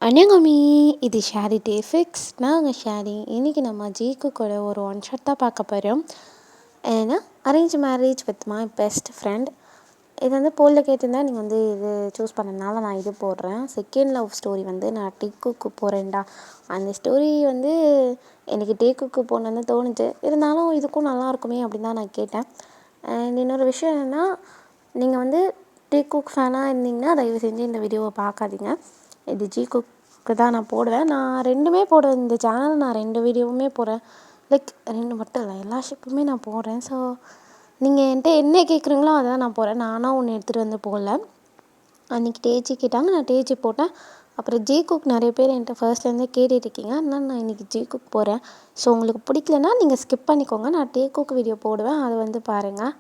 அனகமி இது ஷேரி டே ஃபிக்ஸ். நாங்கள் ஷேரி. இன்றைக்கி நம்ம ஜீக்கு கூட ஒரு ஒன் ஷாட் தான் பார்க்க போகிறோம். ஏன்னா arrange marriage with my best friend. இது வந்து போலில் கேட்டிருந்தா நீங்கள் வந்து இது சூஸ் பண்ணனால நான் இது போடுறேன். செகண்ட் லவ் ஸ்டோரி வந்து நான் டேக்குக்கு போகிறேன்டா. அந்த ஸ்டோரி வந்து எனக்கு டேக்குக்கு போகணுன்னு தோணுச்சு. இருந்தாலும் இதுக்கும் நல்லாயிருக்குமே அப்படின்னு தான் நான் கேட்டேன். அண்ட் இன்னொரு விஷயம் என்னென்னா, நீங்கள் வந்து டேக்குக் ஃபேனாக இருந்தீங்கன்னா தயவு செஞ்சு இந்த வீடியோவை பார்க்காதீங்க. இது ஜீக்குக்கு தான் நான் போடுவேன். நான் ரெண்டுமே போடுவேன். இந்த சேனல் நான் 2 வீடியோவுமே போடுறேன். லைக் 2 மட்டும் இல்லை, எல்லா ஷிப்புமே நான் போடுறேன். ஸோ நீங்கள் என்கிட்ட என்ன கேட்குறீங்களோ அதான் நான் போடுறேன். நானாக ஒன்று எடுத்துகிட்டு வந்து போடல. அன்றைக்கி டேஜி கேட்டாங்க, நான் டேஜி போட்டேன். அப்புறம் ஜீக்குக் நிறைய பேர் என்கிட்ட ஃபர்ஸ்ட்லேருந்தே கேட்டுட்ருக்கீங்க. அதனால் நான் இன்றைக்கி ஜீக்குக் போகிறேன். ஸோ உங்களுக்கு பிடிக்கலன்னா நீங்கள் ஸ்கிப் பண்ணிக்கோங்க. நான் டேக்குக் வீடியோ போடுவேன், அதை வந்து பாருங்கள்.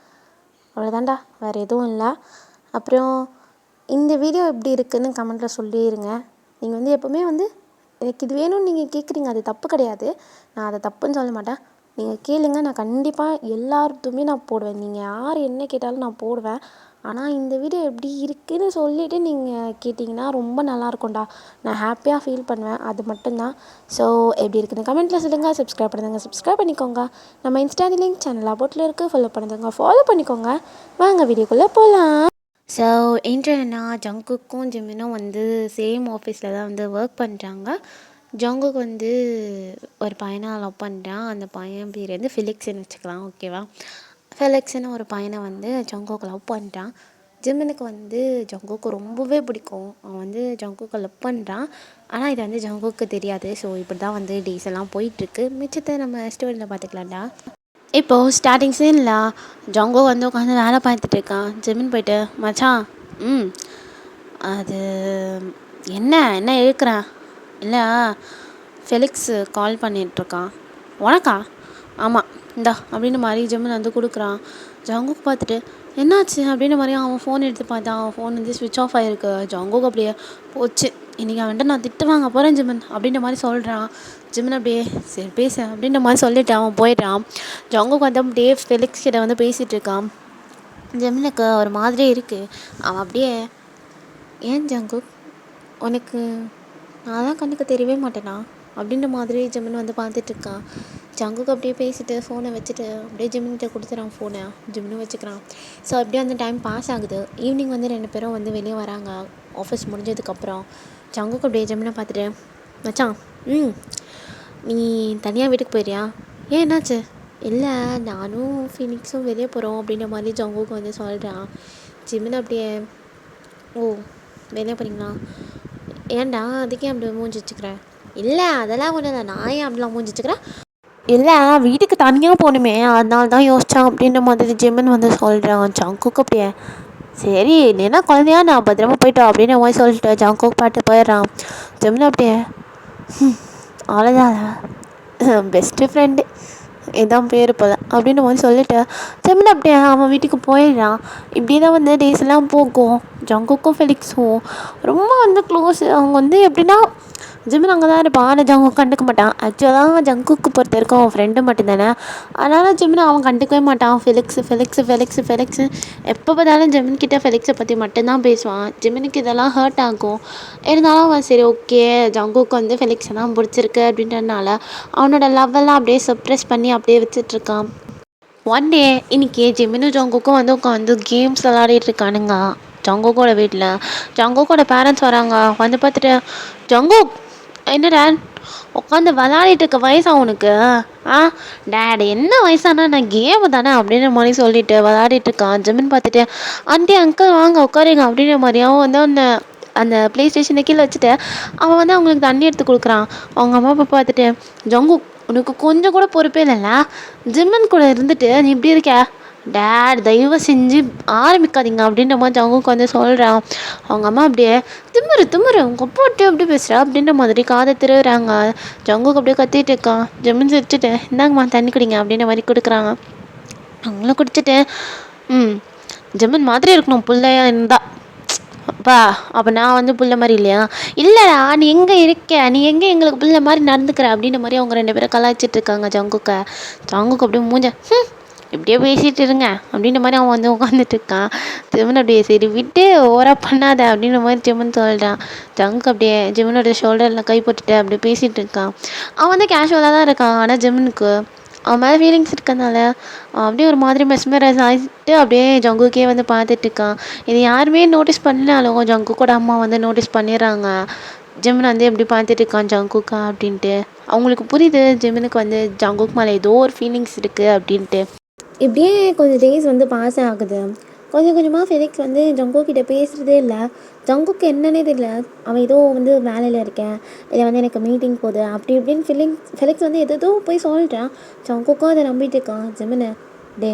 அவ்வளோதான்டா, வேறு எதுவும் இல்லை. அப்புறம் இந்த வீடியோ எப்படி இருக்குதுன்னு கமெண்ட்டில் சொல்லிடுங்க. நீங்கள் வந்து எப்போவுமே வந்து எனக்கு இது வேணும்னு நீங்கள் கேட்குறீங்க, அது தப்பு கிடையாது. நான் அதை தப்புன்னு சொல்ல மாட்டேன். நீங்கள் கேளுங்க, நான் கண்டிப்பாக எல்லாத்துமே நான் போடுவேன். நீங்கள் யார் என்ன கேட்டாலும் நான் போடுவேன். ஆனால் இந்த வீடியோ எப்படி இருக்குதுன்னு சொல்லிவிட்டு நீங்கள் கேட்டிங்கன்னா ரொம்ப நல்லாயிருக்கும்டா. நான் ஹாப்பியாக ஃபீல் பண்ணுவேன், அது மட்டும்தான். ஸோ எப்படி இருக்குதுன்னு கமெண்ட்டில் சொல்லுங்கள். சப்ஸ்கிரைப் பண்ணுங்க, சப்ஸ்கிரைப் பண்ணிக்கோங்க. நம்ம இன்ஸ்டா லிங்க் சேனல் அபோட்டில் இருக்குது, ஃபாலோ பண்ணுங்க, ஃபாலோ பண்ணிக்கோங்க. வாங்க வீடியோக்குள்ளே போகலாம். ஸோ என்னன்னா, ஜங்குக்கும் ஜிமினும் வந்து சேம் ஆஃபீஸில் தான் வந்து ஒர்க் பண்ணுறாங்க. ஜங்குக்கு வந்து ஒரு பையனை லவ் பண்ணுறான். அந்த பையன் பேர் வந்து ஃபிலிக்ஸ்ன்னு வச்சுக்கலாம், ஓகேவா? ஃபிலிக்ஸ்ன்னு ஒரு பையனை வந்து ஜங்குக்கு லவ் பண்ணுறான். ஜிமினுக்கு வந்து ஜங்குக்கு ரொம்பவே பிடிக்கும். அவன் வந்து ஜங்குக்கு லவ் பண்ணுறான். ஆனால் இது வந்து ஜங்குக்கு தெரியாது. ஸோ இப்படி தான் வந்து டேஸ் எல்லாம் போயிட்டுருக்கு. மிச்சத்தை நம்ம ஸ்டோரியில் பார்த்துக்கலாம்டா. இப்போது ஸ்டார்டிங் சீனில் ஜங்கோ வந்து உட்காந்து வேலை பார்த்துட்டு இருக்கான். ஜிமின் போய்ட்டு, மச்சான் அது என்ன என்ன இழுக்கிறேன் இல்லை, ஃபெலிக்ஸு கால் பண்ணிகிட்ருக்கான். உனக்கா? ஆமாம், இந்தா அப்படின்னு மாதிரி ஜிமின் வந்து கொடுக்குறான். ஜங்குக்கு பார்த்துட்டு என்னாச்சு அப்படின்னு மாதிரி அவன் ஃபோன் எடுத்து பார்த்தான். அவன் ஃபோன் வந்து ஸ்விட்ச் ஆஃப் ஆகிருக்கு. ஜங்குக்கு அப்படியே போச்சு, இன்றைக்கி அவன்கிட்ட நான் திட்டு வாங்க போகிறேன் ஜிமின் அப்படின்ற மாதிரி சொல்கிறான். ஜிமின் அப்படியே சரி பேச அப்படின்ற மாதிரி சொல்லிவிட்டு அவன் போயிட்டான். ஜங்குக்கு வந்து அப்படியே ஃபெலிக்ஸ் கிட்ட வந்து பேசிகிட்டு இருக்கான். ஜிமினுக்கு ஒரு மாதிரி இருக்குது. அவன் அப்படியே, ஏன் ஜங்குக் உனக்கு நான் தான் கண்ணுக்கு தெரியவே மாட்டேனா அப்படின்ற மாதிரி ஜிமின் வந்து பார்த்துட்ருக்கான். ஜங்குக்கு அப்படியே பேசிட்டு ஃபோனை வச்சுட்டு அப்படியே ஜிமின்கிட்ட கொடுத்துறான் ஃபோனை. ஜிமினும் வச்சுக்கிறான். ஸோ அப்படியே அந்த டைம் பாஸ் ஆகுது. ஈவினிங் வந்து 2 பேரும் வந்து வெளியே வராங்க ஆஃபீஸ் முடிஞ்சதுக்கப்புறம். ஜங்குக்கு அப்படியே ஜிமினை பார்த்துட்டு, மச்சான் நீ தனியாக வீட்டுக்கு போயிடுறியா? ஏன் என்னாச்சு? இல்லை, நானும் ஃபினிக்ஸும் வெளியே போகிறோம் அப்படின்ற மாதிரி ஜங்குக்கு வந்து சொல்கிறான். ஜிமின் அப்படியே, ஓ வெளியே போகிறீங்களா? ஏன்டா அதுக்கே அப்படி மூஞ்சி வச்சுக்கிறேன்? இல்லை அதெல்லாம் ஒன்றும் இல்லை, நான் ஏன் அப்படிலாம் மூஞ்சி வச்சுக்கிறேன்? இல்லை வீட்டுக்கு தனியாக போகணுமே, அதனால தான் யோசித்தான் அப்படின்ற மாதிரி ஜிமின் வந்து சொல்கிறான். ஜங்குக்கு அப்படியே, சரி நீ என்ன குழந்தையா, நான் பத்திரமா போயிட்டோம் அப்படின்ற மாதிரி சொல்லிட்டு ஜங்குக்கு பாட்டு போயிடுறான். ஜிமின் அப்படியே, அவ்வளோதான் பெஸ்ட்டு ஃப்ரெண்டு இதான் பேர் போல் அப்படின்ற மாதிரி சொல்லிவிட்டு ஜிமின் அப்படியே அவன் வீட்டுக்கு போயிடுறான். இப்படி தான் வந்து டேஸ் எல்லாம் போகும். ஜங்குக்கும் ஃபெலிக்ஸும் ரொம்ப வந்து க்ளோஸ். அவங்க வந்து எப்படின்னா, ஜிமின் அங்கே தான் இருப்பான், ஆனால் ஜங்கு கண்டுக்க மாட்டான். ஆக்சுவலாக ஜங்குக்கு பொறுத்த வரைக்கும் அவன் ஃப்ரெண்டு மட்டும்தானே. அதனால் ஜிமின் அவன் கண்டுக்கவே மாட்டான். ஃபெலிக்ஸு எப்போ பார்த்தாலும் ஜிமின்கிட்ட ஃபெலிக்ஸை பற்றி மட்டும்தான் பேசுவான். ஜிமினுக்கு இதெல்லாம் ஹர்ட் ஆகும். இருந்தாலும் அவன் சரி ஓகே, ஜங்குக்கு வந்து ஃபெலிக்ஸை தான் பிடிச்சிருக்கு அப்படின்றதுனால அவனோட லவ்வெல்லாம் அப்படியே சப்ரெஸ் பண்ணி அப்படியே வச்சிட்ருக்கான். ஒன் டே இன்றைக்கி ஜிமினும் ஜங்குக்கும் வந்து உட்காந்து கேம்ஸ் விளாடிட்டு இருக்கானுங்க ஜங்குக்கோட வீட்டில். ஜங்குக்கோட பேரண்ட்ஸ் வராங்க. வந்து பார்த்துட்டு, ஜங்குக் என்ன டேட் உட்காந்து விளாடிட்டு இருக்க வயசா உனக்கு? டேட் என்ன வயசானா, நான் கேமு தானே அப்படின்ற மாதிரி சொல்லிட்டு விளாடிட்டுருக்கான். ஜிமின் பார்த்துட்டு, ஆண்டி அங்கிள் வாங்க உட்காருங்க அப்படின்ற மாதிரி அவன் வந்து அந்த அந்த ப்ளே ஸ்டேஷனை கீழே வச்சுட்டு அவன் வந்து அவங்களுக்கு தண்ணி எடுத்து கொடுக்குறான். அவங்க அம்மா அப்பா பார்த்துட்டு, ஜங்குக் உனக்கு கொஞ்சம் கூட பொறுப்பே இல்லைல்ல, ஜிமின் கூட இருந்துட்டு நீ இப்படி இருக்க? டேட் தயவு செஞ்சு ஆரம்பிக்காதீங்க அப்படின்ற மாதிரி ஜங்குக்கு வந்து சொல்கிறான். அவங்க அம்மா அப்படியே, திமுரு உங்கள் அப்பா அப்படியே அப்படி பேசுகிறா அப்படின்ற மாதிரி காதை திருவுறாங்க. ஜங்குக்கு அப்படியே கத்திட்டு இருக்கான். ஜிமின் சிரிச்சுட்டு, இந்தாங்கம்மா தண்ணி குடிங்க அப்படின்ற மாதிரி கொடுக்குறாங்க. அவங்களும் குடிச்சிட்டு, ஜிமின் மாதிரி இருக்கணும் பிள்ளையா இருந்தா அப்பா, அப்போ நான் வந்து புள்ள மாதிரி இல்லையா? இல்லைடா நீ எங்கே இருக்க, நீ எங்கே எங்களுக்கு புள்ள மாதிரி நடந்துக்கிற அப்படின்ற மாதிரி அவங்க 2 பேரும் கலாய்ச்சிட்டு இருக்காங்க ஜங்குக்கு அப்படியே மூஞ்ச இப்படியே பேசிகிட்டு இருங்க அப்படின்ற மாதிரி அவன் வந்து உட்காந்துட்டு இருக்கான். ஜிமன் அப்படியே சரி விட்டு ஓவராக பண்ணாத அப்படின்ற மாதிரி ஜிமன் சொல்கிறான். ஜங்க் அப்படியே ஜிமனோட ஷோல்டரில் கை போட்டுட்டு அப்படியே பேசிகிட்டு இருக்கான். அவன் வந்து கேஷுவலாக தான் இருக்கான். ஆனால் ஜிமனுக்கு அவன் மேலே ஃபீலிங்ஸ் இருக்கனால அப்படியே ஒரு மாதிரி மெஸ்மரைஸ் ஆகிட்டு அப்படியே ஜங்குக்கே வந்து பார்த்துட்டு இருக்கான். இது யாருமே நோட்டீஸ் பண்ணலாலும் ஜங்குக்கோட அம்மா வந்து நோட்டீஸ் பண்ணிடுறாங்க. ஜிமன் வந்து எப்படி பார்த்துட்டு இருக்கான் ஜங்குக்கா அப்படின்ட்டு. அவங்களுக்கு புரியுது ஜிமனுக்கு வந்து ஜங்குக் மேலே ஏதோ ஒரு ஃபீலிங்ஸ் இருக்குது அப்படின்ட்டு. இப்படியே கொஞ்சம் டேஸ் வந்து பாஸ் ஆகுது. கொஞ்சம் கொஞ்சமாக ஃபெலிக்ஸ் வந்து ஜங்குக்கிட்ட பேசுகிறதே இல்லை. ஜங்குக்கு என்னன்னே தெரியல. அவன் ஏதோ வந்து வேலையில் இருக்கேன், இல்லை வந்து எனக்கு மீட்டிங் போகுது அப்படி இப்படின்னு ஃபெலிக்ஸ் வந்து எதோ போய் சொல்லிட்டான். ஜங்குக்கும் அதை நம்பிட்டு இருக்கான். ஜிமனை டே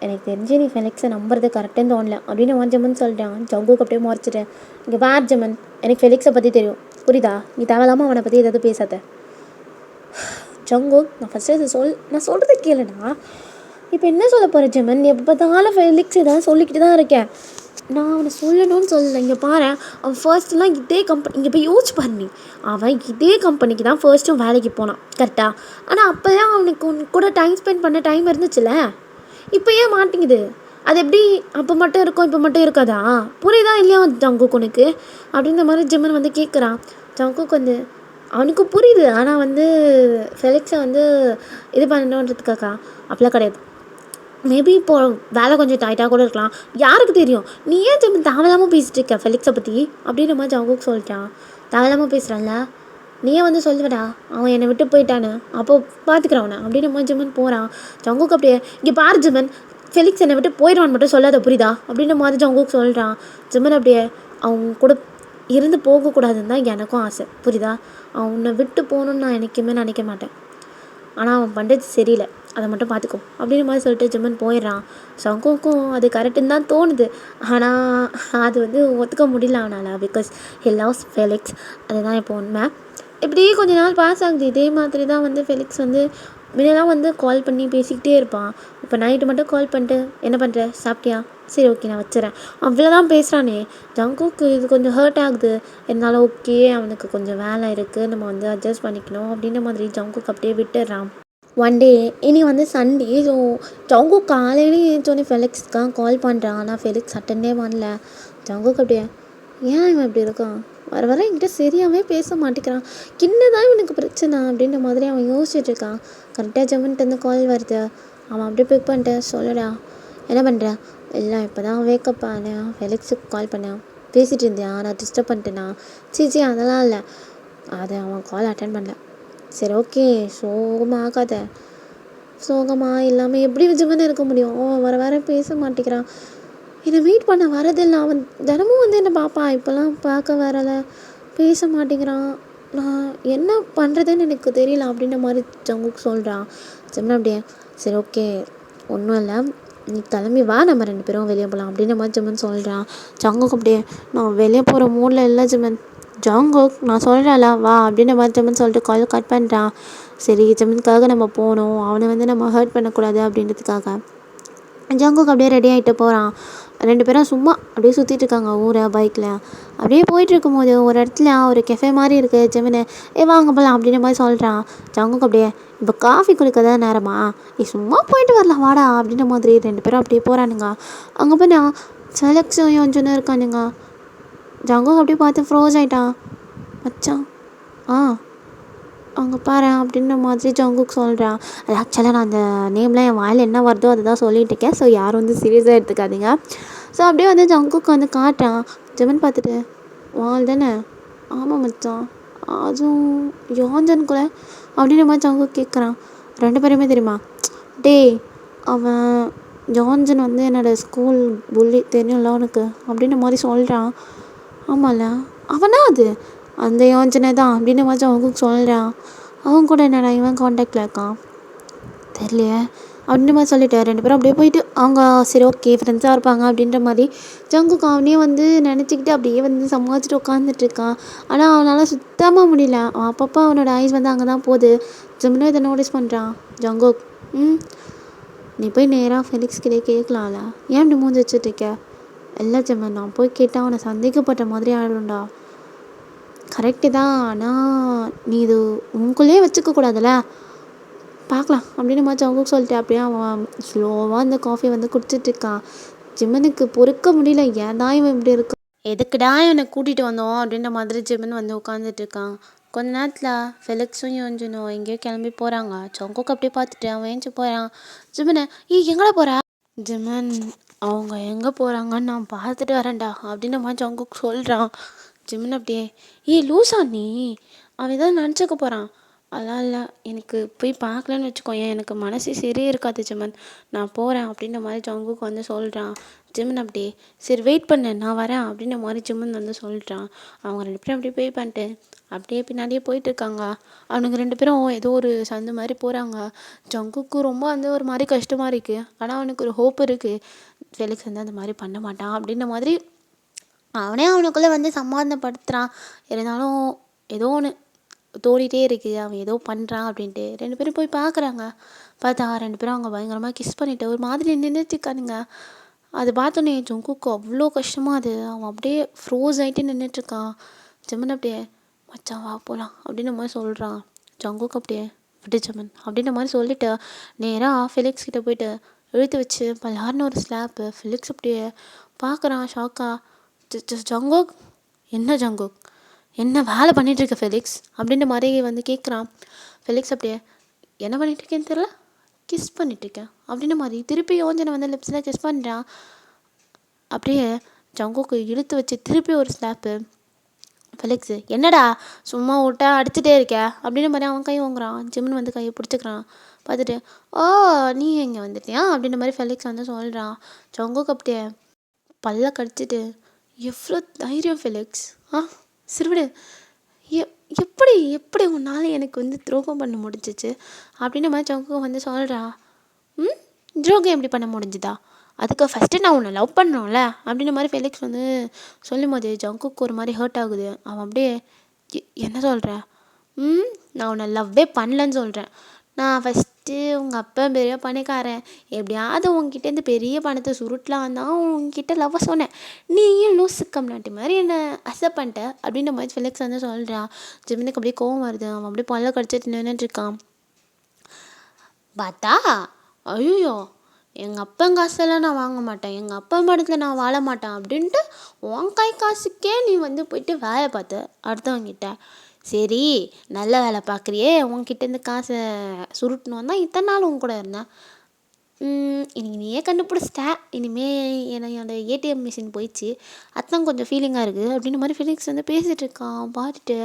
எனக்கு தெரிஞ்சு நீ ஃபெலிக்ஸை நம்புறது கரெக்டுன்னு தோணல அப்படின்னு அவன் ஜிமன் சொல்லிட்டான். ஜங்குக்கு அப்படியே முறைச்சிட்டேன். இங்கே பார் ஜிமன், எனக்கு ஃபெலிக்ஸை பற்றி தெரியும் புரியுதா, நீ தேவையில்லாமல் அவனை பற்றி எதாவது பேசாத. ஜங்குக் நான் ஃபஸ்ட்டு நான் சொல்கிறது கேளுடா. இப்போ என்ன சொல்ல போகிறேன் ஜிமன், எப்போ பார்த்தாலும் ஃபெலிக்ஸ் ஏதாவது சொல்லிக்கிட்டு தான் இருக்கேன். நான் அவனை சொல்லணும்னு சொல்லலை. இங்கே பாரு, அவன் ஃபர்ஸ்ட்லாம் இதே கம்பெனி இங்கே போய் யோசிச்சு பண்ணி அவன் இதே கம்பெனிக்கு தான் ஃபர்ஸ்ட்டும் வேலைக்கு போனான் கரெக்டாக. ஆனால் அப்போ தான் அவனுக்கு கூட டைம் ஸ்பெண்ட் பண்ண டைம் இருந்துச்சுல்ல. இப்போ ஏன் மாட்டேங்குது? அது எப்படி அப்போ மட்டும் இருக்கும் இப்போ மட்டும் இருக்காதா? புரியுதா இல்லையா ஜங்குக் உனக்கு அப்படின்ற மாதிரி ஜிமன் வந்து கேட்குறான். ஜங்குக் வந்து அவனுக்கு புரியுது. ஆனால் வந்து ஃபெலிக்ஸை வந்து இது பண்ணணுன்றதுக்காக்கா அப்படிலாம் கிடையாது. மேபி இப்போது வேலை கொஞ்சம் டைட்டாக கூட இருக்கலாம், யாருக்கு தெரியும். நீ ஏன் ஜிமன் தேவையில்லாமல் பேசிகிட்டு இருக்க ஃபெலிக்ஸை பற்றி அப்படின்ற மாதிரி ஜங்குக் சொல்லிட்டான். தேவையில்லாமல் பேசுகிறான்ல, நீயே வந்து சொல்லுவடா அவன் என்னை விட்டு போயிட்டான்னு, அப்போது பார்த்துக்கிறவனை அப்படின்ற மாதிரி ஜிமன் போகிறான். ஜங்குக் அப்படியே இங்கே பாரு ஜிமன், ஃபெலிக்ஸ் என்னை விட்டு போயிடுவான்னு மட்டும் சொல்லாத புரியுதா அப்படின்ற மாதிரி ஜங்குக் சொல்கிறான். ஜிமன் அப்படியே அவங்க கூட இருந்து போகக்கூடாதுன்னு தான் எனக்கும் ஆசை புரியுதா. அவன் உன்னை விட்டு போகணுன்னு நான் என்றைக்குமே நினைக்க மாட்டேன். ஆனால் அவன் பண்ணுறது சரியில்லை, அதை மட்டும் பார்த்துக்கோ அப்படின்ற மாதிரி சொல்லிட்டு ஜிமன் போயிடுறான். ஜங்குக்கும் அது கரெக்டுன்னு தான் தோணுது. ஆனால் அது வந்து ஒத்துக்க முடியல அவனால். Because he loves Felix. அதுதான் இப்போ உண்மை. இப்படியே கொஞ்ச நாள் பாஸ் ஆகுது. இதே மாதிரி தான் வந்து ஃபெலிக்ஸ் வந்து முன்னெல்லாம் வந்து கால் பண்ணி பேசிக்கிட்டே இருப்பான். இப்போ நைட்டு மட்டும் கால் பண்ணிட்டு என்ன பண்ணுற சாப்பிட்டியா, சரி ஓகே நான் வச்சுறேன், அவ்வளோதான் பேசுகிறானே. ஜங்குக்கு இது கொஞ்சம் ஹர்ட் ஆகுது. இருந்தாலும் ஓகே அவனுக்கு கொஞ்சம் வேலை இருக்குது, நம்ம வந்து அட்ஜஸ்ட் பண்ணிக்கணும் அப்படின்ற மாதிரி ஜங்குக்கு அப்படியே விட்டுடுறான். ஒன் டே இனி வந்து சண்டே. ஸோ ஜங்குக் காலையிலே ஏற்றோன்னே ஃபெலிக்ஸ்க்காக கால் பண்ணுறான். ஆனால் ஃபெலிக்ஸ் அட்டெண்டே பண்ணல. ஜங்குக் அப்படியே ஏன் இவன் இப்படி இருக்கான், வர வர என்கிட்ட சரியாகவே பேச மாட்டேங்கிறான், என்னதான் இவனுக்கு பிரச்சனை அப்படின்ற மாதிரி அவன் யோசிச்சுட்டு இருக்கான். கரெக்டாக ஜிமன்ட்டு கால் வருது. அவன் அப்படியே பிக் பண்ணிட்டு சொல்லுடா என்ன பண்ணுற, இல்லை இப்போ தான் வேக்கப் ஆனேன், ஃபெலிக்ஸுக்கு கால் பண்ணேன், பேசிகிட்டு இருந்தேன், நான் டிஸ்டர்ப் பண்ணிட்டேனா. சீச்சி அதெல்லாம் இல்லை, அதை அவன் கால் அட்டன் பண்ணல. சரி ஓகே சோகமாக ஆகாத. சோகமாக இல்லாமல் எப்படி ஜிமன் இருக்க முடியும், அவன் வர வர பேச மாட்டேங்கிறான், என்னை மீட் பண்ண வரதில்லை, அவன் தினமும் வந்து என்னை பார்ப்பான், இப்போல்லாம் பார்க்க வரலை, பேச மாட்டேங்கிறான், நான் என்ன பண்ணுறதுன்னு எனக்கு தெரியல அப்படின்ற மாதிரி ஜங்குக் சொல்கிறான். ஜிமன் அப்படியே சரி ஓகே ஒன்றும் இல்லை, நீ கிளம்பி வா, நம்ம 2 பேரும் வெளியே போகலாம் அப்படின்ற மாதிரி ஜிமன் சொல்கிறான். ஜங்குக் அப்படியே நான் வெளியே போகிற மூடில் இல்லை ஜிமன். ஜங்குக் நான் சொல்கிறேன்ல வா அப்படின்ற மாதிரி ஜிமன் சொல்லிட்டு கால் கட் பண்ணுறான். சரி ஜிமனுக்காக நம்ம போகணும், அவனை வந்து நம்ம ஹர்ட் பண்ணக்கூடாது அப்படின்றதுக்காக ஜங்குக் அப்படியே ரெடி ஆகிட்டு போகிறான். 2 பேரும் சும்மா அப்படியே சுற்றிட்டு இருக்காங்க ஊரை பைக்கில். அப்படியே போயிட்டு இருக்கும்போது ஒரு இடத்துல ஒரு கெஃபே மாதிரி இருக்குது. ஜிமனு வாங்க போகலாம் அப்படின்ற மாதிரி சொல்கிறான். ஜங்குக் அப்படியே இப்போ காஃபி குடிக்கதா நேரமா, நீ சும்மா போயிட்டு வரலாம் வாடா அப்படின்ற மாதிரி 2 பேரும் அப்படியே போகிறானுங்க. அங்கே போய் நான் ஃபெலிக்ஸும் யோன்ஜனும் இருக்கானுங்க. ஜங்குக் அப்படியே பார்த்து ஃப்ரோஸ் ஆகிட்டான். மச்சான் அங்கே பாரு அப்படின்ற மாதிரி ஜங்குக் சொல்கிறான். அது ஆக்சுவலாக நான் அந்த நேம்லாம் என் வாயில் என்ன வருதோ அதை தான் சொல்லிட்டு இருக்கேன். ஸோ யாரும் வந்து சீரியஸாக எடுத்துக்காதீங்க. ஸோ அப்படியே வந்து ஜங்குக் வந்து காட்டுறான். ஜிமன் பார்த்துட்டு வால் தானே, ஆமாம் மச்சான், அதுவும் யோன்ஜன் கூட அப்படின்ற மாதிரி ஜங்குக் கேட்குறான். 2 பேருமே தெரியுமா, டேய் அவன் யோன்ஜன் வந்து என்னோடய ஸ்கூல் புள்ளி தெரியும்ல உனக்கு அப்படின்ற மாதிரி சொல்கிறான். ஆமாம்ல அவனா அது அந்த யோன்ஜனை தான் அப்படின்ற மாதிரி ஜங்குக் சொல்கிறான். அவன் கூட என்னடா இவன் காண்டாக்டில் இருக்கான் தெரியலையே அப்படின்ற மாதிரி சொல்லிட்டு 2 பேரும் அப்படியே போயிட்டு அவங்க சரி ஓகே ஃப்ரெண்ட்ஸாக இருப்பாங்க அப்படின்ற மாதிரி ஜங்குக் அவனே வந்து நினச்சிக்கிட்டு அப்படியே வந்து சமாளிச்சுட்டு உட்காந்துட்டு இருக்கான். ஆனால் அவனால் சுத்தமாக முடியல. அவன் அப்பப்போ அவனோட ஐஸ் வந்து அங்கே தான் போகுது. ஜிமனும் இதை நோட்டீஸ் பண்ணுறான். ஜங்குக் நீ போய் நேராக ஃபெலிக்ஸ் கிட்டே கேட்கலாம்ல, ஏன் இப்படி மூஞ்சி வச்சுட்ருக்க. இல்லை ஜிமன் நான் போய் கேட்டால் அவனை சந்தேகப்பட்ட மாதிரி ஆகிடும்டா. கரெக்டு தான், ஆனால் நீ இது உங்களுக்குள்ளேயே வச்சுக்க கூடாதுல்ல, பார்க்கலாம் அப்படின்னு மாதிரி ஜங்குக் சொல்லிட்டு அப்படியே அவன் ஸ்லோவாக அந்த காஃபியை வந்து குடிச்சிட்ருக்கான். ஜிம்மனுக்கு பொறுக்க முடியல, ஏன் தான் இவன் இப்படி இருக்கான், எதுக்குடா இவனை கூட்டிகிட்டு வந்தோம் அப்படின்ற மாதிரி ஜிம்மன் வந்து உட்காந்துட்டு இருக்கான். கொஞ்ச நேரத்தில் ஃபெலிக்ஸும் யோஞ்சனும் எங்கேயோ கிளம்பி போகிறாங்க. ஜங்குக் அப்படியே பார்த்துட்டு அவன் ஏஞ்சி போகிறான். ஜிம்மனை எங்கடா போகிறா? ஜிம்மன் அவங்க எங்கே போகிறாங்கன்னு நான் பார்த்துட்டு வரேன்டா அப்படின்ற மாதிரி ஜங்குக் சொல்கிறான். ஜிம்மன் அப்படியே லூசா நீ, அவன் ஏதாவது நினச்சிக்க போகிறான், அதெல்லாம் இல்லை, எனக்கு போய் பார்க்கலன்னு வச்சுக்கோயேன், எனக்கு மனசே சரியே இருக்காது ஜிம்மன், நான் போகிறேன் அப்படின்ற மாதிரி ஜங்குக் வந்து சொல்கிறான். ஜிம்மன் அப்படியே சரி வெயிட் பண்ணு நான் வரேன் அப்படின்ற மாதிரி ஜிம்மன் வந்து சொல்கிறான். அவங்க 2 பேரும் அப்படியே போய் பண்ணிட்டு அப்படியே பின்னாடியே போயிட்டுருக்காங்க. அவனுங்க 2 பேரும் ஏதோ ஒரு சந்து மாதிரி போகிறாங்க. ஜங்குக்கு ரொம்ப வந்து ஒரு மாதிரி கஷ்டமாக இருக்குது. ஆனால் அவனுக்கு ஒரு ஹோப் இருக்குது, ஃபெலிக்ஸ் வந்து அந்த மாதிரி பண்ண மாட்டான் அப்படின்ற மாதிரி அவனே அவனுக்குள்ளே வந்து சமாதானப்படுத்துகிறான். இருந்தாலும் ஏதோ ஒன்று தோடிட்டே இருக்குது, அவன் ஏதோ பண்ணுறான் அப்படின்ட்டு. 2 பேரும் போய் பார்க்குறாங்க. பார்த்தா 2 பேரும் அவங்க பயங்கரமாக கிஸ் பண்ணிவிட்டு ஒரு மாதிரி நின்றுட்டுருக்கானுங்க. அது பார்த்தோன்னே ஜங்குக்கு அவ்வளோ கஷ்டமாக, அது அவன் அப்படியே ஃப்ரோஸ் ஆகிட்டு நின்றுட்டுருக்கான். ஜிம்மன் அப்படியே மச்சான் வா போகலாம் அப்படின்ற மாதிரி சொல்கிறான். ஜங்குக்கு அப்படியே விட்டு ஜிம்மன் அப்படின்ற மாதிரி சொல்லிவிட்டு நேராக ஃபெலிக்ஸ் கிட்டே போயிட்டு இழுத்து வச்சு பல்லாருன்னு ஒரு ஸ்லாப்பு. ஃபெலிக்ஸ் அப்படியே பார்க்குறான் ஷாக்கா. ஜங்குக் என்ன ஜங்குக், என்ன வேலை பண்ணிகிட்ருக்க ஃபெலிக்ஸ் அப்படின்ற மாதிரி வந்து கேட்குறான். ஃபெலிக்ஸ் அப்படியே என்ன பண்ணிகிட்ருக்கேன்னு தெரில, கிஸ் பண்ணிகிட்ருக்கேன் அப்படின்ற மாதிரி திருப்பி யோஞ்சனை வந்து லிப்ஸில் கிஸ் பண்ணுறான். அப்படியே ஜங்குக்கு இழுத்து வச்சு திருப்பி ஒரு ஸ்லாப்பு. ஃபெலிக்ஸு என்னடா சும்மா விட்டா அடிச்சுட்டே இருக்க அப்படின்ற மாதிரி அவன் கை வாங்குறான். ஜிம்மன் வந்து கையை பிடிச்சிக்கிறான். பார்த்துட்டு நீ எங்கே வந்துட்டியா அப்படின்ற மாதிரி ஃபெலிக்ஸ் வந்து சொல்கிறான். ஜங்குக்கு அப்படியே பல்ல கடிச்சிட்டு எவ்வளோ தைரியம் ஃபெலிக்ஸ், சிறுவிடு, எப்படி எப்படி உன்னால் எனக்கு வந்து துரோகம் பண்ண முடிஞ்சிச்சு அப்படின்ற மாதிரி ஜங்குக்கு வந்து சொல்கிறா. துரோகம் எப்படி பண்ண முடிஞ்சுதா, அதுக்கு ஃபஸ்ட்டு நான் உன்னை லவ் பண்ணோம்ல அப்படின்ற மாதிரி ஃபெலிக்ஸ் வந்து சொல்லும் போது ஜங்குக்கு ஒரு மாதிரி ஹர்ட் ஆகுது. அவன் அப்படியே என்ன சொல்கிற, நான் உன்னை லவ்வே பண்ணலன்னு சொல்கிறேன், நான் ஃபஸ்ட்டு உங்கள் அப்பா பெரிய பணக்காரன், எப்படியாவது உங்ககிட்டேருந்து பெரிய பணத்தை சுருட்டலாம் தான் உங்ககிட்ட லவ்வை சொன்னேன், நீயும் லூசு கம்நாட்டி மாதிரி என்னை அக்செப்ட் பண்ணிட்ட அப்படின்ற மாதிரி ஃபெலிக்ஸ் வந்து சொல்கிறான். ஜிம்மனுக்கு அப்படியே கோவம் வருது. அவன் அப்படியே பல்ல கடிச்சிட்டு நின்றுட்டுருக்கான். பார்த்தா ஐயோ எங்கள் அப்பன் காசெல்லாம் நான் வாங்க மாட்டேன், எங்கள் அப்பா படத்தில் நான் வாழ மாட்டேன் அப்படின்ட்டு உன் கை காசுக்கே நீ வந்து போயிட்டு வேலை பார்த்து அடுத்தவங்கிட்ட, சரி நல்ல வேலை பார்க்குறியே, உன்கிட்டேருந்து காசை சுருட்டணும் தான் இத்தனை நாள் உன் கூட இருந்தேன், இன்னைக்கு நீயே கண்டுபிடிச்சிட்ட, இனிமேல் என்னோட ஏடிஎம் மிஷின் போயிடுச்சு, அதுதான் கொஞ்சம் ஃபீலிங்காக இருக்குது அப்படின்ற மாதிரி ஃபெலிக்ஸ் வந்து பேசிகிட்டு இருக்கான். பார்த்துட்டு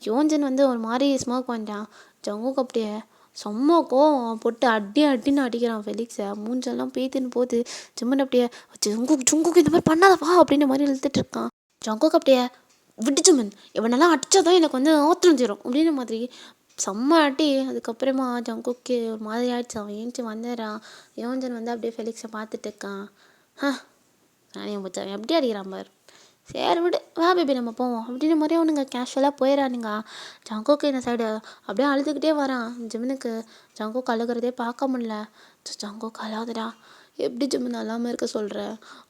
யோஞ்சன் வந்து ஒரு மாதிரி ஸ்மோக் பண்ணிட்டான். ஜங்குக்கு அப்படியே செம்ம கோவம் போட்டு அடின்னு அடிக்கிறான் ஃபெலிக்ஸை. மூஞ்செல்லாம் பேத்துன்னு போகுது. ஜிம்மன் அப்படியே ஜங்குக்கு இந்த மாதிரி பண்ணாதப்பா அப்படின்ற மாதிரி இழுத்துட்டு இருக்கான். ஜங்குக்கு அப்படியே விட்டு ஜிம்மன், இவனெல்லாம் அடித்தாதான் எனக்கு வந்து ஆத்திரம் தரும் அப்படின்ற மாதிரி செம்ம அடி. அதுக்கப்புறமா ஜங்குக்கு ஒரு மாதிரி ஆயிடுச்சு. அவன் ஏஞ்சி வந்துடுறான். யோஞ்சன் வந்து அப்படியே ஃபெலிக்ஸை பார்த்துட்டு இருக்கான். நானே அவன் எப்படி அடிக்கிறான் பாரு, சரி விடு வா பேபி நம்ம போவோம் அப்படின்ற மாதிரி அவனுங்க கேஷுவலாக போயிடறானுங்க. ஜங்குக்கு இந்த சைடு அப்படியே அழுதுகிட்டே வரான். ஜிம்மனுக்கு ஜங்குக்கு அழுகிறதே பார்க்க முடியல. ஜங்குக்கு அழாதுடா, எப்படி ஜிம்மன் அழாமல் இருக்க சொல்கிற,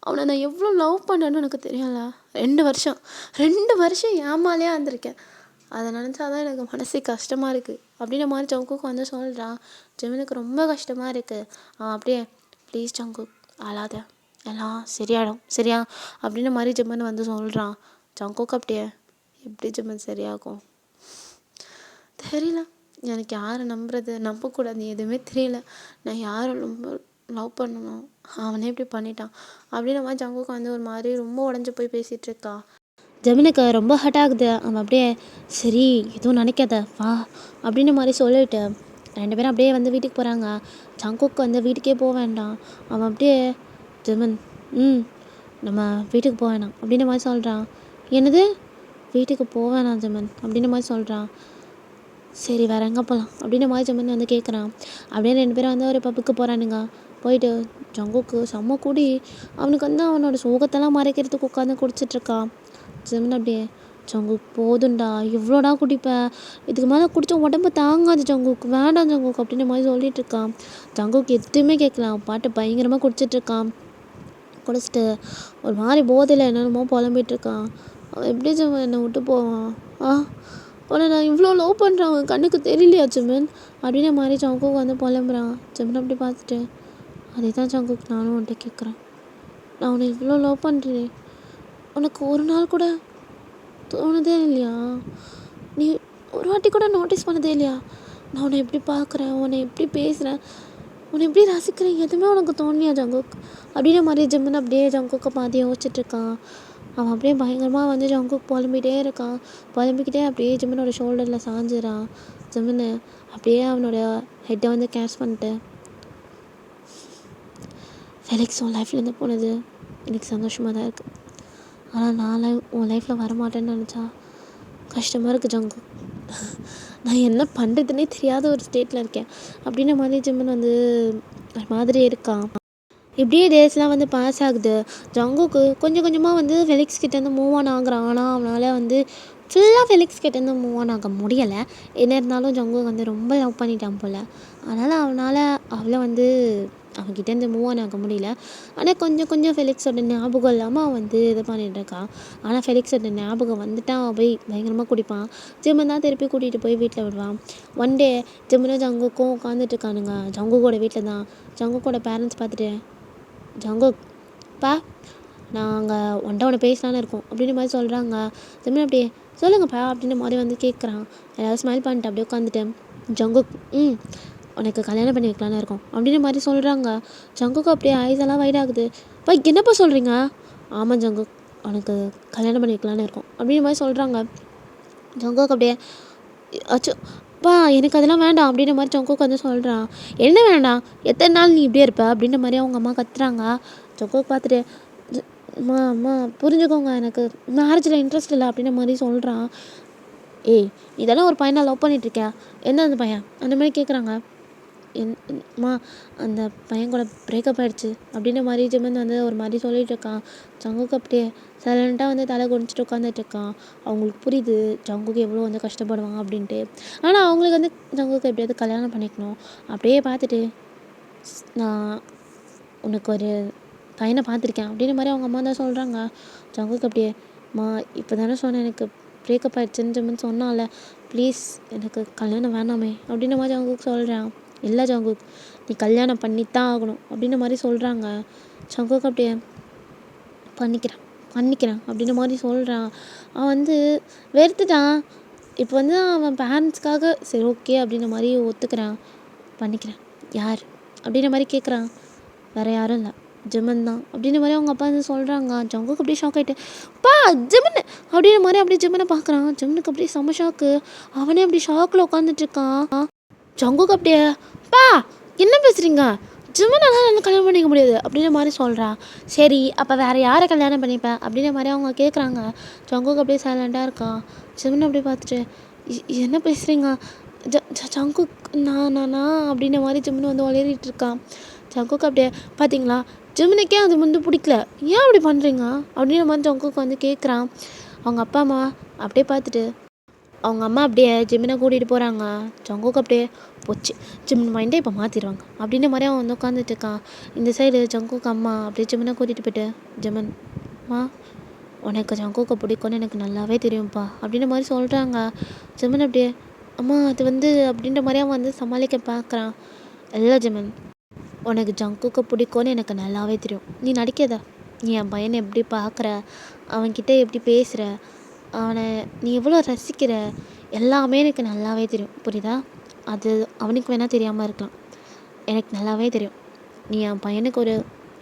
அவனை நான் எவ்வளோ லவ் பண்ணேன்னு எனக்கு தெரியல, 2 வருஷம் ஏமாலையாக இருந்திருக்கேன், அதை நினச்சாதான் எனக்கு மனசு கஷ்டமாக இருக்குது அப்படின்ற மாதிரி ஜங்குக்கு வந்து சொல்கிறான். ஜிம்மனுக்கு ரொம்ப கஷ்டமாக இருக்குது. அப்படியே ப்ளீஸ் ஜங்குக் அழாத, எல்லாம் சரியாயிடும் சரியா அப்படின்ற மாதிரி ஜிம்மன் வந்து சொல்கிறான். ஜங்குக் அப்படியே எப்படி ஜிம்மன் சரியாகும் தெரியல, எனக்கு யாரை நம்புறது நம்பக்கூடாது எதுவுமே தெரியல, நான் யாரை ரொம்ப லவ் பண்ணணும், அவனே இப்படி பண்ணிட்டான் அப்படின்ற மாதிரி ஜங்குக்கு வந்து ஒரு மாதிரி ரொம்ப உடஞ்சி போய் பேசிகிட்டு இருக்கா. ஜிம்மனுக்கு ரொம்ப ஹர்ட் ஆகுது. அவன் அப்படியே சரி எதுவும் நினைக்காத வா அப்படின்ற மாதிரி சொல்லிட்டு 2 பேரும் அப்படியே வந்து வீட்டுக்கு போகிறாங்க. ஜங்குக்கு வந்து வீட்டுக்கே போக வேண்டாம். அவன் அப்படியே ஜிம்மன் நம்ம வீட்டுக்கு போக வேணாம் அப்படின்ற மாதிரி சொல்கிறான். என்னது வீட்டுக்கு போக வேணாம் ஜிம்மன் அப்படின்ற மாதிரி சொல்கிறான். சரி வேறு எங்கே போகலாம் அப்படின்ற மாதிரி ஜிம்மன் வந்து கேட்குறான். அப்படியே 2 பேரும் வந்து ஒரு பப்புக்கு போகிறானுங்க. போயிட்டு ஜங்குக்கு செம்ம கூடி அவனுக்கு வந்து அவனோட சோகத்தெல்லாம் மறைக்கிறதுக்கு உட்காந்து குடிச்சிட்ருக்கான். ஜிம்மன் அப்படியே ஜங்குக் போதுண்டா, இவ்வளோடா குடிப்பேன், இதுக்கு மேலே குடித்தா உடம்பு தாங்காது ஜங்குக், வேண்டாம் ஜங்குக் அப்படின்ற மாதிரி சொல்லிட்டு இருக்கான். ஜங்குக் எதுவுமே கேட்கலாம், பாட்டு பயங்கரமாக குடிச்சிட்ருக்கான். குடிச்சிட்டு ஒரு மாதிரி போதையில் என்னென்னமோ புலம்பிகிட்ருக்கான். அவன் எப்படி ஜிம்மன் என்னை விட்டு போவான், உன்னை நான் இவ்வளோ லவ் பண்ணுறவங்க கண்ணுக்கு தெரியலையா ஜிமின் அப்படின்னு மாதிரி ஜங்குக் வந்து புலம்புறான். ஜிமின் அப்படி பார்த்துட்டு அதே தான் ஜங்குக் நானும் உன்கிட்ட கேட்குறேன். நான் உன்னை இவ்வளோ லவ் பண்ணுறேன், உனக்கு ஒரு நாள் கூட தோணுதே இல்லையா? நீ ஒரு வாட்டி கூட நோட்டீஸ் பண்ணதே இல்லையா? நான் உன்னை எப்படி பார்க்குறேன், உன்னை எப்படி பேசுகிறேன், உன்னை எப்படி ரசிக்கிறேன், எதுவுமே உனக்கு தோணியா ஜங்குக் அப்படின்ற மாதிரி ஜிமின் அப்படியே ஜங்குக்கை பார்த்து யோசிச்சுட்ருக்கான். அவன் அப்படியே பயங்கரமாக வந்து ஜங்குக் புலம்பிகிட்டே இருக்கான். புலம்பிக்கிட்டே அப்படியே ஜிமினோட ஷோல்டரில் சாஞ்சிடான். ஜிமின் அப்படியே அவனோட ஹெட்டை வந்து கேட்ச் பண்ணிட்டு, ஃபெலிக்ஸ் உன் லைஃப்லேருந்து போனது எனக்கு சந்தோஷமாக தான் இருக்குது, ஆனால் நான் உன் லைஃப்பில் வரமாட்டேன்னு நினச்சா கஷ்டமாக இருக்குது ஜங்குக். நான் என்ன பண்ணுறதுனே தெரியாத ஒரு ஸ்டேட்டில் இருக்கேன் அப்படின்ற மாதிரி ஜிமின் வந்து ஒரு மாதிரி இருக்கான். இப்படியே டேஸ்லாம் வந்து பாஸ் ஆகுது. ஜங்குக்கு கொஞ்சம் கொஞ்சமாக வந்து ஃபெலிக்ஸ் கிட்டேருந்து மூவ் ஆன் ஆகுறான். ஆனால் அவனால் வந்து ஃபுல்லாக ஃபெலிக்ஸ் கிட்டேருந்து மூவ் ஆன் ஆக முடியலை. என்ன இருந்தாலும் ஜங்குக் வந்து ரொம்ப லவ் பண்ணிட்டான் போல். அதனால் அவனால் அவளை வந்து அவன்கிட்டேருந்து மூவ் ஆன் ஆக முடியல. ஆனால் கொஞ்சம் கொஞ்சம் ஃபெலிக்ஸோட ஞாபகம் இல்லாமல் அவன் வந்து இது பண்ணிகிட்ருக்கான். ஆனால் ஃபெலிக்ஸோட ஞாபகம் வந்துட்டான். அவன் போய் பயங்கரமாக குடிப்பான். ஜிமின் தான் திருப்பி கூட்டிகிட்டு போய் வீட்டில் விடுவான். One day ஜிமினும் ஜங்குக்கும் உட்காந்துட்ருக்கானுங்க. ஜங்குக்கோட வீட்டில் தான். ஜங்குக்கோட பேரண்ட்ஸ் பார்த்துட்டு, ஜங்குக் பா நாங்கள் ஒன்றை பேசலான்னு இருக்கோம் அப்படின்ற மாதிரி சொல்கிறாங்க. ஜிமின் அப்படியே சொல்லுங்கப்பா அப்படின்ற மாதிரி வந்து கேட்குறான். எல்லாரும் ஸ்மைல் பண்ணிட்டு அப்படியே உட்காந்துட்டேன். ஜங்குக் உனக்கு கல்யாணம் பண்ணி வைக்கலான்னு இருக்கோம் அப்படின்ற மாதிரி சொல்கிறாங்க. ஜங்குக்கு அப்படியே ஐஸெல்லாம் வைட் ஆகுது. பா என்னப்பா சொல்கிறீங்க? ஆமாம் ஜங்குக் உனக்கு கல்யாணம் பண்ணி வைக்கலான்னு இருக்கோம் அப்படின்ற மாதிரி சொல்கிறாங்க. ஜங்குக் அப்படியே அச்சோ பா எனக்கு அதெல்லாம் வேண்டாம் அப்படின்ற மாதிரி ஜங்குக் வந்து சொல்கிறான். என்ன வேண்டாம், எத்தனை நாள் நீ இப்படியே இருப்ப அப்படின்ற மாதிரி அவங்க அம்மா கத்துறாங்க. ஜங்குக் பார்த்துட்டு அம்மா புரிஞ்சுக்கோங்க, எனக்கு மேரேஜில் இன்ட்ரெஸ்ட் இல்லை அப்படின்ற மாதிரி சொல்கிறான். ஏய் இதெல்லாம் ஒரு பையனை லவ் பண்ணிகிட்ருக்கியா? என்ன அந்த பையன் அந்த மாதிரி கேட்குறாங்க. அம்மா அந்த பையன் கூட பிரேக்கப் ஆகிடுச்சு அப்படின்ற மாதிரி ஜிமின் வந்து ஒரு மாதிரி சொல்லிகிட்டு இருக்கான். ஜங்குக்கு அப்படியே சைலண்ட்டாக வந்து தலை குடிச்சிட்டு உட்காந்துட்ருக்கான். அவங்களுக்கு புரியுது ஜங்குக்கு எவ்வளோ வந்து கஷ்டப்படுவாங்க அப்படின்ட்டு. ஆனால் அவங்களுக்கு வந்து ஜங்குக்கு எப்படியாவது கல்யாணம் பண்ணிக்கணும். அப்படியே பார்த்துட்டு நான் உனக்கு ஒரு பையனை பார்த்துருக்கேன் அப்படின்ற மாதிரி அவங்க அம்மா தான் சொல்கிறாங்க. ஜங்குக்கு அப்படியே இப்போ தானே சொன்னேன் எனக்கு பிரேக்கப் ஆகிடுச்சுன்னு ஜிமின் சொன்னால, ப்ளீஸ் எனக்கு கல்யாணம் வேணாமே அப்படின்ற மாதிரி ஜங்குக்கு சொல்கிறான். இல்லை ஜங்குக் நீ கல்யாணம் பண்ணித்தான் ஆகணும் அப்படின்ற மாதிரி சொல்கிறாங்க. ஜங்குக் அப்படியே பண்ணிக்கிறேன் அப்படின்ற மாதிரி சொல்கிறான். அவன் வந்து வெறுத்துட்டான். இப்போ வந்து அவன் பேரண்ட்ஸ்க்காக சரி ஓகே அப்படின்ற மாதிரி ஒத்துக்கிறான். பண்ணிக்கிறேன் யார் அப்படின்ற மாதிரி கேட்குறான். வேறு யாரும் இல்லை ஜிமின் தான் அப்படின்ற மாதிரி அவங்க அப்பா வந்து சொல்கிறாங்க. ஜங்குக்கு அப்படியே ஷாக் ஆகிட்டு பா ஜிமின் அப்படின்ற மாதிரி அப்படியே ஜிமினை பார்க்குறான். ஜிமினுக்கு அப்படியே செம்ம ஷாக்கு. அவனே அப்படி ஷாக்கில் உட்காந்துட்ருக்கான். ஜங்குக்கு அப்படியே பா என்ன பேசுகிறீங்க, ஜிமினெல்லாம் என்ன கல்யாணம் பண்ணிக்க முடியாது அப்படின்ற மாதிரி சொல்கிறா. சரி அப்போ வேறு யாரை கல்யாணம் பண்ணிப்பேன் அப்படின்ற மாதிரி அவங்க கேட்குறாங்க. ஜங்குக்கு அப்படியே சைலண்ட்டாக இருக்கான். ஜிமின் அப்படியே பார்த்துட்டு என்ன பேசுகிறீங்க ஜங்குக் நான் அப்படின்ற மாதிரி ஜிமின் வந்து ஒளிரிட்டு இருக்கான். ஜங்குக்கு அப்படியே பார்த்தீங்களா ஜிமினுக்கே அது வந்து பிடிக்கல, ஏன் அப்படி பண்ணுறீங்க அப்படின்ற மாதிரி ஜங்குக்கு வந்து கேட்குறான். அவங்க அப்பா அம்மா அப்படியே பார்த்துட்டு அவங்க அம்மா அப்படியே ஜிமினை கூட்டிகிட்டு போகிறாங்க. ஜங்குக்கு அப்படியே போச்சு, ஜிமின் மைண்டே இப்போ மாற்றிடுவாங்க அப்படின்ற மாதிரி அவன் வந்து உட்காந்துட்டு இருக்கான். இந்த சைடு ஜங்குக்கு அம்மா அப்படியே ஜிமினை கூட்டிகிட்டு போய்ட்டு ஜிமின்மா உனக்கு ஜங்குக்கு பிடிக்கும்னு எனக்கு நல்லாவே தெரியும்ப்பா அப்படின்ற மாதிரி சொல்கிறாங்க. ஜிமின் அப்படியே அம்மா அது வந்து அப்படின்ற மாதிரி அவன் வந்து சமாளிக்க பார்க்குறான். இல்லை ஜிமின் உனக்கு ஜங்குக்கு பிடிக்கும்னு எனக்கு நல்லாவே தெரியும், நீ நடிக்காத, நீ என் பையனை எப்படி பார்க்குற, அவன்கிட்ட எப்படி பேசுகிற, அவனை நீ எவ்வளோ ரசிக்கிற, எல்லாமே எனக்கு நல்லாவே தெரியும் புரியுதா? அது அவனுக்கு வேணால் தெரியாமல் இருக்கலாம், எனக்கு நல்லாவே தெரியும். நீ என் பையனுக்கு ஒரு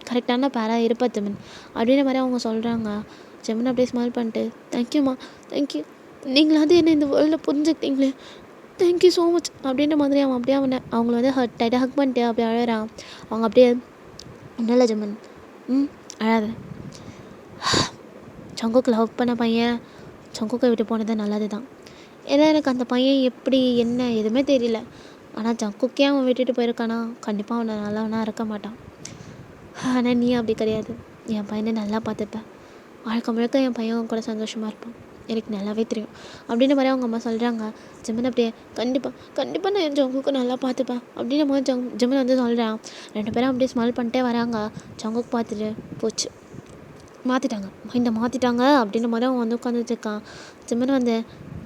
கரெக்டான பேராக இருப்பா ஜிமின் அப்படின்ற மாதிரி அவங்க சொல்கிறாங்க. ஜிமின் அப்படியே ஸ்மைல் பண்ணிட்டு தேங்க்யூம்மா தேங்க்யூ, நீங்களாவது என்ன இந்த வேர்ல்டில் புரிஞ்சுக்கிட்டீங்களே, தேங்க்யூ ஸோ மச் அப்படின்ற மாதிரி அவன் அப்படியே அவங்கள வந்து டைட்டாக ஹக் பண்ணிட்டு அப்படியே அழகிறான். அவங்க அப்படியே ஒன்றும் இல்லை ஜிமின் அழாத, ஜங்குக்கு லவ் பண்ண பையன் ஜங்குக்கை விட்டு போனது நல்லது தான். ஏன்னா எனக்கு அந்த பையன் எப்படி என்ன எதுவுமே தெரியல, ஆனால் ஜங்குக்கே அவன் விட்டுட்டு போயிருக்கானா கண்டிப்பாக அவனை நல்லவனா இருக்க மாட்டான். ஆனால் நீ அப்படி கிடையாது, என் பையனை நல்லா பார்த்துப்பேன், வாழ்க்கை முழுக்க என் பையன் கூட சந்தோஷமாக இருப்பான், எனக்கு நல்லாவே தெரியும் அப்படின்ற மாதிரி அவங்க அம்மா சொல்கிறாங்க. ஜிமின் அப்படியே கண்டிப்பாக நான் என் ஜங்குக்கு நல்லா பார்த்துப்பேன் அப்படின்ற மாதிரி ஜிமின் வந்து சொல்கிறான். ரெண்டு பேரும் அப்படியே ஸ்மைல் பண்ணிட்டே வராங்க. ஜங்குக்கு பார்த்துட்டு போச்சு, மைண்டை மாற்றிட்டாங்க அப்படின்ற மாதிரி அவன் வந்து உட்காந்துட்ருக்கான். ஜிமின் வந்து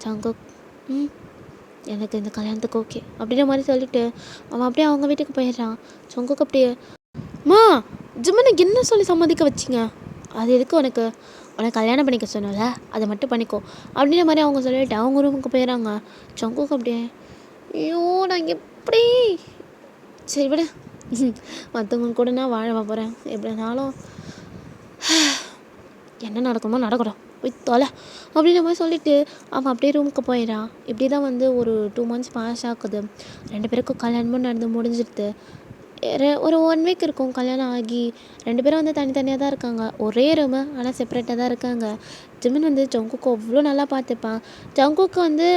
ஜங்குக் எனக்கு இந்த கல்யாணத்துக்கு ஓகே அப்படின்ற மாதிரி சொல்லிவிட்டு அவன் அப்படியே அவங்க வீட்டுக்கு போயிடுறான். ஜங்குக்கு அப்படியே, மா ஜிம்மனுக்கு என்ன சொல்லி சம்மதிக்க வச்சிங்க? அது எதுக்கு உனக்கு கல்யாணம் பண்ணிக்க சொன்னல, அதை மட்டும் பண்ணிக்கோ அப்படின்ற மாதிரி அவங்க சொல்லிவிட்டு அவங்க ரூமுக்கு போயிடறாங்க. ஜங்குக்கு அப்படியே, ஐயோ நான் எப்படி, சரி விட, மற்றவங்க கூட நான் வாழ போகிறேன், எப்படி இருந்தாலும் என்ன நடக்குமோ நடக்கட்டும், போய் தொலை அப்படின்ற மாதிரி சொல்லிவிட்டு அவன் அப்படியே ரூமுக்கு போயிடான். இப்படி தான் வந்து ஒரு 2 months பாஸ் ஆகுது. 2 பேருக்கும் கல்யாணமும் நடந்து முடிஞ்சிடுது. ஒரு 1 week இருக்கும் கல்யாணம் ஆகி. 2 பேரும் வந்து தனித்தனியாக தான் இருக்காங்க, ஒரே ரூமு, ஆனால் செப்பரேட்டாக தான் இருக்காங்க. ஜிமின் வந்து ஜங்குக்கு அவ்வளோ நல்லா பார்த்துப்பான். ஜங்குக்கு வந்து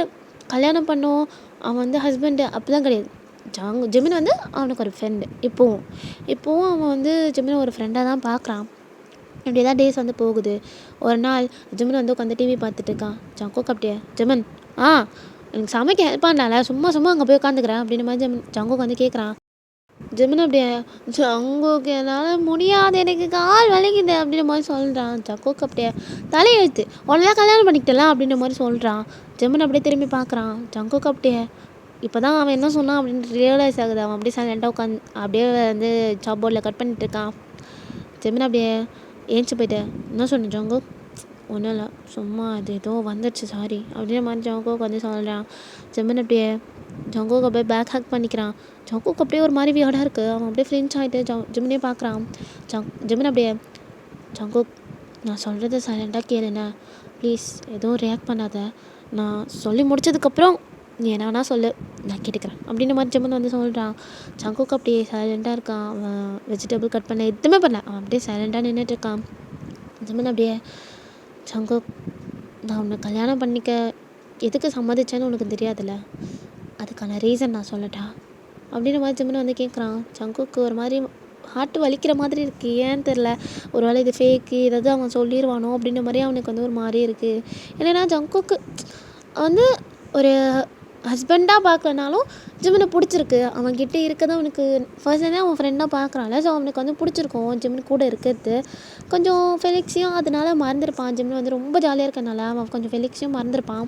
கல்யாணம் பண்ணோம், அவன் வந்து ஹஸ்பண்டு அப்படிலாம் கிடையாது. ஜிமின் வந்து அவனுக்கு ஒரு ஃப்ரெண்டு. இப்போவும் அவன் வந்து ஜிமினை ஒரு ஃப்ரெண்டாக தான் பார்க்குறான். இப்படி தான் டேஸ் வந்து போகுது. ஒரு நாள் ஜிமின் வந்து உட்காந்து டிவி பார்த்துட்டு இருக்கான். ஜங்குக்கு அப்படியே, ஜிமின் எனக்கு சமைக்க ஹெல்ப் பண்ணல, சும்மா அங்கே போய் உட்காந்துக்கிறேன் அப்படின்ற மாதிரி ஜங்குக்கு வந்து கேட்குறான். ஜிமின் அப்படியே, ஜங்குக்கு என்னால் முடியாது, எனக்கு கால் வலிக்குது அப்படின்ற மாதிரி சொல்கிறான். ஜங்குக்கு அப்படியே தலையெழுத்து, உடனே கல்யாணம் பண்ணிக்கிட்டலாம் அப்படின்ற மாதிரி சொல்கிறான். ஜிமின் அப்படியே திரும்பி பார்க்குறான். ஜங்குக்கு அப்படியே இப்போ தான் அவன் என்ன சொன்னான் அப்படின்னு ரியலைஸ் ஆகுது. அவன் அப்படியே சைலண்டாக உட்காந்து அப்படியே வந்து சாப் போர்டில் கட் பண்ணிட்டு இருக்கான். ஜிமின் அப்படியே ஏஞ்சி போயிட்டு, என்ன சொன்னேன் ஜங்கு? ஒன்றும் இல்லை, சும்மா அது ஏதோ வந்துடுச்சு, சாரி அப்படின்ற மாதிரி ஜங்குக்கு வந்து சொல்கிறான். ஜிமின் அப்படியே ஜங்குக்கு அப்படியே பேக் ஹேக் பண்ணிக்கிறான். ஜங்குக்கு அப்படியே ஒரு மாதிரி வியர்டாக இருக்குது. அவன் அப்படியே ஃப்ரெண்ட்ஸ் ஆகிட்டு ஜிமினே பார்க்குறான். ஜிமின் அப்படியே, ஜங்குக் நான் சொல்கிறத சைலண்டாக கேளுண்ணே ப்ளீஸ், எதுவும் ரியாக்ட் பண்ணாத, நான் சொல்லி முடிச்சதுக்கப்புறம் நீ என்ன வேணா சொல்லு, நான் கேட்டுக்கிறேன் அப்படின்ற மாதிரி ஜிமின் வந்து சொல்கிறான். ஜங்குக்கு அப்படியே சைலண்டாக இருக்கான். அவன் வெஜிடபிள் கட் பண்ண எதுவுமே பண்ணல, அவன் அப்படியே சைலண்டாக நின்றுட்டு இருக்கான். ஜிமின் அப்படியே, ஜங்குக் நான் உன்னை கல்யாணம் பண்ணிக்க எதுக்கு சம்மதிச்சேன்னு உனக்கு தெரியாதுல்ல, அதுக்கான ரீசன் நான் சொல்லட்டா அப்படின்ற மாதிரி ஜிமின் வந்து கேட்குறான். ஜங்குக்கு ஒரு மாதிரி ஹார்ட் வலிக்கிற மாதிரி இருக்குது, ஏன்னு தெரில. ஒரு வேளை இது ஃபேக்கு, ஏதாவது அவன் சொல்லிடுவானோ அப்படின்ற மாதிரி அவனுக்கு வந்து ஒரு மாதிரி இருக்குது. இல்லைன்னா ஜங்குக்கு வந்து ஒரு ஹஸ்பண்டாக பார்க்கலனாலும் ஜிமினை பிடிச்சிருக்கு, அவன்கிட்ட இருக்கதான் அவனுக்கு ஃபர்ஸ்ட்லேருந்தே அவன் ஃப்ரெண்டாக பார்க்குறான்ல, ஸோ அவனுக்கு வந்து பிடிச்சிருக்கும் ஜிமின் கூட இருக்கிறது. கொஞ்சம் ஃபெலிக்ஸையும் அதனால மறந்துருப்பான். ஜிமின் வந்து ரொம்ப ஜாலியாக இருக்கனால அவன் கொஞ்சம் ஃபெலிக்ஸையும் மறந்துருப்பான்.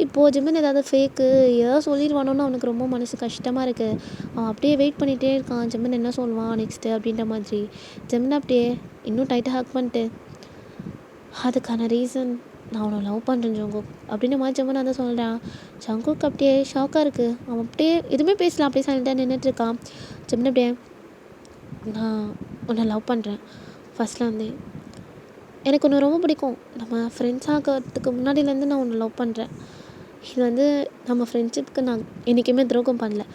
இப்போது ஜிமின் ஏதாவது ஃபேக்கு ஏதாவது சொல்லிடுவானோன்னு அவனுக்கு ரொம்ப மனசு கஷ்டமாக இருக்குது. அவன் அப்படியே வெயிட் பண்ணிகிட்டே இருக்கான், ஜிமின் என்ன சொல்லுவான் நெக்ஸ்ட்டு அப்படின்ற மாதிரி. ஜிமின் அப்படியே இன்னும் டைட்டாக ஹக் பண்ணிட்டு, அதுக்கான ரீசன் நான் அவனை லவ் பண்ணுறேன் ஜங்குக் அப்படின்ற மாதிரி ஜிமின் வந்து சொல்கிறான். ஜங்குக் அப்படியே ஷாக்காக இருக்குது. அவன் அப்படியே எதுவுமே பேசலாம், அப்படியே சைலண்டாக நின்றுட்டுருக்கான். ஜிமின் அப்படியே, நான் உன்னை லவ் பண்ணுறேன். ஃபஸ்ட்டில் வந்து எனக்கு ஒன்று ரொம்ப பிடிக்கும், நம்ம ஃப்ரெண்ட்ஸ் ஆகிறதுக்கு முன்னாடியிலேருந்து நான் உன்னை லவ் பண்ணுறேன். இது வந்து நம்ம ஃப்ரெண்ட்ஷிப்புக்கு நான் என்றைக்குமே துரோகம் பண்ணல,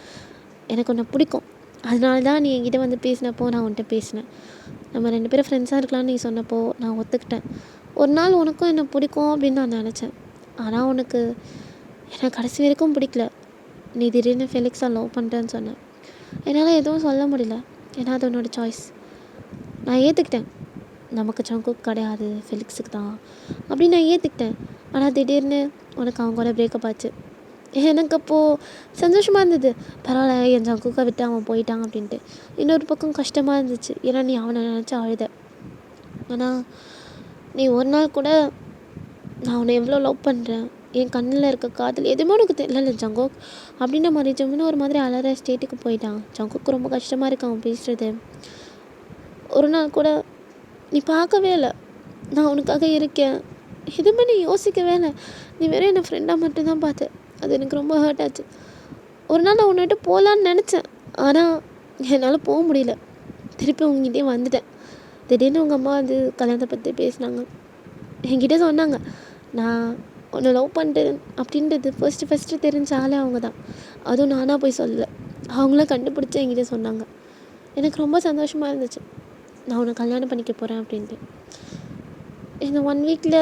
எனக்கு ஒன்று பிடிக்கும், அதனால தான் நீ என்கிட்ட வந்து பேசினப்போ நான் உன்கிட்ட பேசினேன். நம்ம 2 பேரும் ஃப்ரெண்ட்ஸாக இருக்கலாம்னு நீ சொன்னப்போ நான் ஒத்துக்கிட்டேன். ஒரு நாள் உனக்கும் என்னை பிடிக்கும் அப்படின்னு நான் நினச்சேன், ஆனால் உனக்கு என்னை கடைசி வரைக்கும் பிடிக்கல. நீ திடீர்னு ஃபெலிக்ஸை லவ் பண்ணுறேன்னு சொன்னேன். என்னால் எதுவும் சொல்ல முடியல, ஏன்னா அது உன்னோட சாய்ஸ். நான் ஏற்றுக்கிட்டேன், நமக்கு ஜங்குக் கிடையாது, ஃபெலிக்ஸுக்கு தான் அப்படின்னு நான் ஏற்றுக்கிட்டேன். ஆனால் திடீர்னு உனக்கு அவங்க கூட பிரேக்கப் ஆச்சு. எனக்கு அப்போது சந்தோஷமாக இருந்தது, பரவாயில்ல என் ஜங்குக்கை விட்டு அவன் போயிட்டான் அப்படின்ட்டு. இன்னொரு பக்கம் கஷ்டமாக இருந்துச்சு, ஏன்னா நீ அவனை நினச்சி அழுத. ஆனால் நீ ஒரு நாள் கூட நான் அவனை எவ்வளோ லவ் பண்ணுறேன், என் கண்ணில் இருக்க காதல் எதுவுமே உனக்கு தெரியல ஜங்குக் அப்படின்ற மாதிரி ஜிமின் ஒரு மாதிரி அலற ஸ்டேட்டுக்கு போயிட்டான். ஜங்குக்கு ரொம்ப கஷ்டமாக இருக்கு அவன் பேசுகிறது. ஒரு நாள் கூட நீ பார்க்கவே இல்லை, நான் உனக்காக இருக்கேன், எதுவுமே நீ யோசிக்கவே இல்லை, நீ வெறும் என்னை ஃப்ரெண்டாக மட்டும்தான் பார்த்த. அது எனக்கு ரொம்ப ஹர்ட் ஆச்சு. ஒரு நாள் நான் உன்னை விட்டு போகலான்னு நினச்சேன், ஆனால் என்னால் போக முடியல, திருப்பி உங்ககிட்டே வந்துட்டேன். திடீர்னு உங்கள் அம்மா வந்து கல்யாணத்தை பற்றி பேசினாங்க, என்கிட்ட சொன்னாங்க நான் உன்னை லவ் பண்ணுறேன் அப்படின்றது ஃபஸ்ட்டு தெரிஞ்ச ஆளே அவங்க தான். அதுவும் நானாக போய் சொல்லலை, அவங்கள கண்டுபிடிச்சி என்கிட்ட சொன்னாங்க. எனக்கு ரொம்ப சந்தோஷமாக இருந்துச்சு, நான் உன்னை கல்யாணம் பண்ணிக்க போகிறேன் அப்படின்ட்டு. இந்த 1 வீக்கில்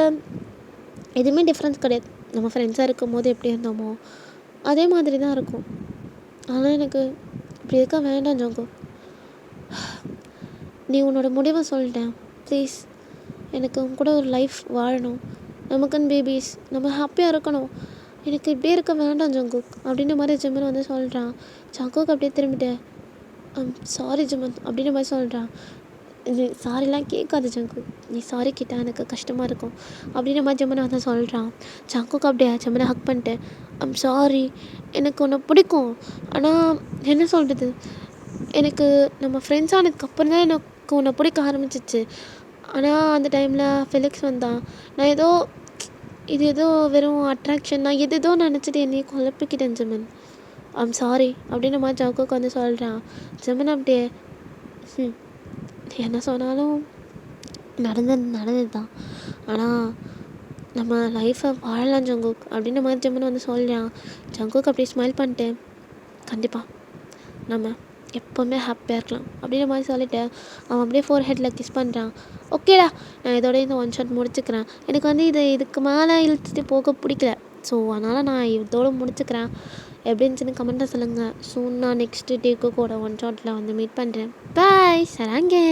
எதுவுமே டிஃப்ரென்ஸ் கிடையாது, நம்ம ஃப்ரெண்ட்ஸாக இருக்கும் போது எப்படி இருந்தோமோ அதே மாதிரி தான் இருக்கும். ஆனால் எனக்கு இப்படி இருக்க வேண்டாம் ஜங்கு, நீ உன்னோட முடிவை சொல்லிட்டேன், ப்ளீஸ் எனக்கு உன் கூட ஒரு லைஃப் வாழணும், நமக்குன்னு பேபிஸ், நம்ம ஹாப்பியாக இருக்கணும், எனக்கு இப்படியே இருக்க வேண்டாம் ஜங்குக் அப்படின்ற மாதிரி ஜிமின் வந்து சொல்கிறான். ஜங்குக் அப்படியே திரும்பிட்டு சாரி ஜிமின் அப்படின்ற மாதிரி சொல்கிறான். இது சாரிலாம் கேட்காது ஜங்குக், நீ சாரி கேட்டால் எனக்கு கஷ்டமாக இருக்கும் அப்படின்ற மாதிரி ஜமுனா வந்து சொல்கிறான். ஜங்குக் அப்படியே ஜமுனா ஹக் பண்ணிட்டு, ஐம் சாரி, எனக்கு உன்னை பிடிக்கும், ஆனால் என்ன சொல்கிறது, எனக்கு நம்ம ஃப்ரெண்ட்ஸ் ஆனதுக்கப்புறம் தான் எனக்கு உன்னை பிடிக்க ஆரம்பிச்சிச்சு. ஆனால் அந்த டைமில் ஃபெலிக்ஸ் வந்தான். நான் இது ஏதோ வெறும் அட்ராக்ஷன், நான் எதேதோ நினச்சிட்டு என்னையே குழப்பிக்கிட்டேன் ஜெமன். ஐம் சாரி அப்படின்ற மாதிரி ஜங்குக் வந்து சொல்கிறான். ஜெமன் அப்படியே என்ன சொன்னாலும் நடந்தது தான், ஆனால் நம்ம லைஃப்பை வாழலாம் ஜங்குக் அப்படின்ற மாதிரி ஜெமன் வந்து சொல்கிறான். ஜங்குக் அப்படியே ஸ்மைல் பண்ணிட்டு, கண்டிப்பாக நம்ம எப்போவுமே ஹாப்பியாக இருக்கலாம் அப்படின்ற மாதிரி சொல்லிவிட்டு அவன் அப்படியே ஃபோர் ஹெட்டில் கிஸ் பண்ணுறான். ஓகேடா, நான் இதோட இந்த ஒன் ஷாட் முடிச்சுக்கிறேன். எனக்கு வந்து இதுக்கு மேலே இழுத்துட்டு போக பிடிக்கல. ஸோ அதனால் நான் இதோடு முடிச்சுக்கிறேன். எப்படி இருந்துச்சுன்னு கமெண்ட்டில் சொல்லுங்கள். ஸோ நான் நெக்ஸ்ட்டு டேக்கு கூட ஒன் ஷாட்டில் வந்து மீட் பண்ணுறேன். பாய் சராங்கே.